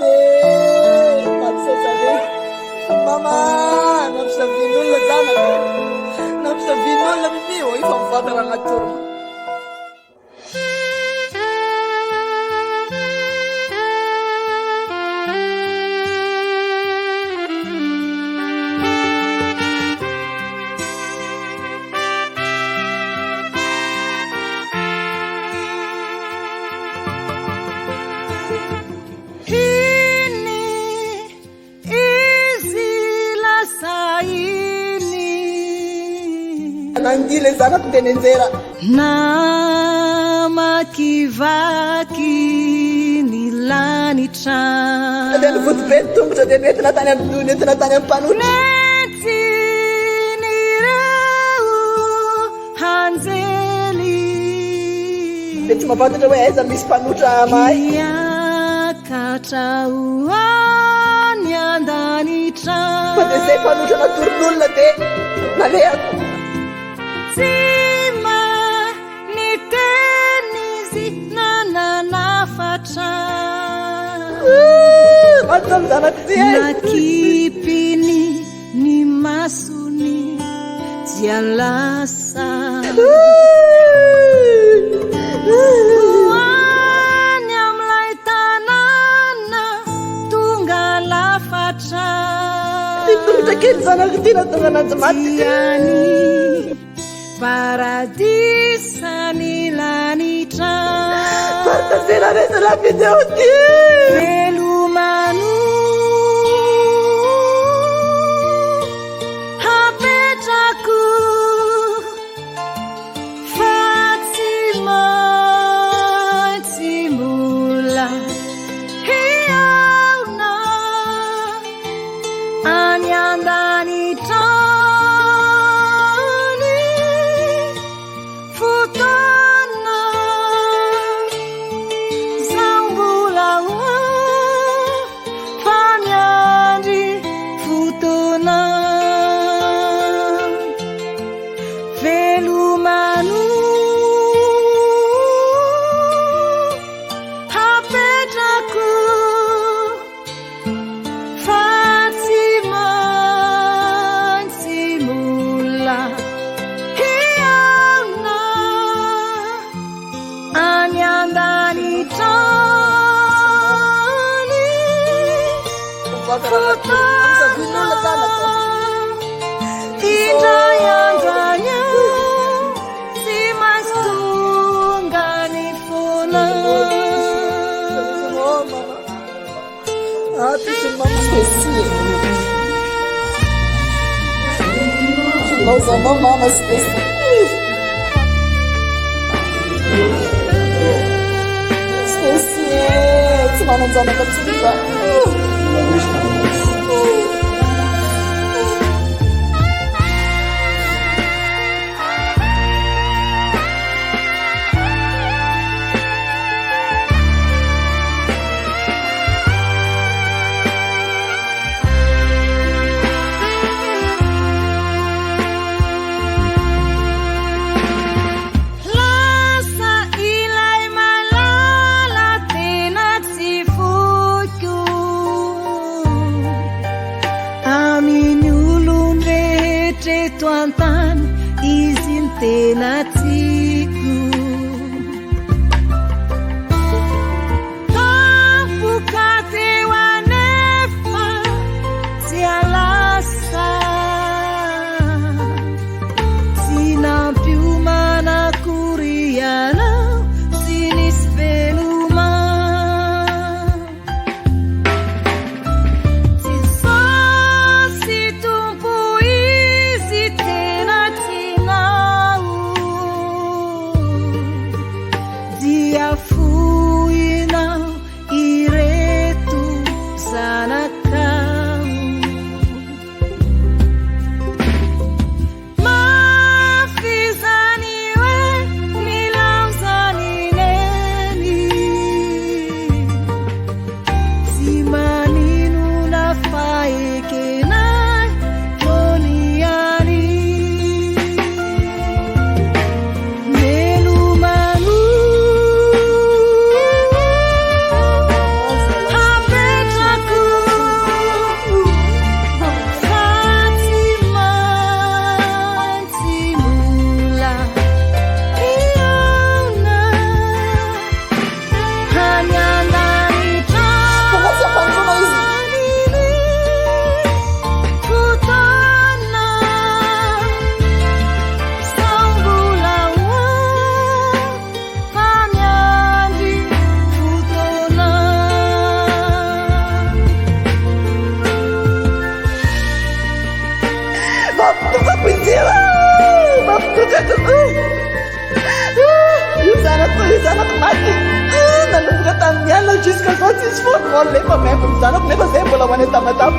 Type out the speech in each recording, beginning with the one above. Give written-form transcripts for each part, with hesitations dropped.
deh paksa saja mama nafsa binul lah sana nafsa binul lah mimi woi famfata rangatur nandile zaka kutenenzera na makivaky nilany trano tena fotobe tongotra dia nentina tany amin'ny nentina tany amin'ny mpanotra nety nireo hanjely dia tsy mampatatra hoe aiza misy mpanotra mahay iakatra hoany andanitra fa dia zay mpanotra natoron'olona dia nalehako Sima ni tenizi nananafatra nakipini ni masuni jialasa Uanya mlai tanana tungalafatra Tiani Paradisa nilanitra Partasera resa la video Velumanu Hapetraku Fatima Timula Hiauna Anyandanitra Indrayandanya si mas tunggani funa Hati semua spesial Semua sama mama spesial Spesial Semua sama kecil Tuantan izin tenatiku Tampuka tewa nefa sialasa Sinampiumana kuriana sinis veluma Yung zanako mati. Nalungkat ang niya. Lagis ka ko sis for more. Lepa may kung zanok. Lepa sa'yo pula man yung tamatapo.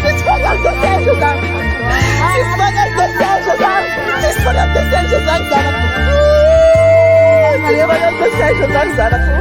Sis pagal desenyo sang. Sis pagal desenyo sang. Sis pagal desenyo sang zanako. Sis pagal desenyo sang zanako.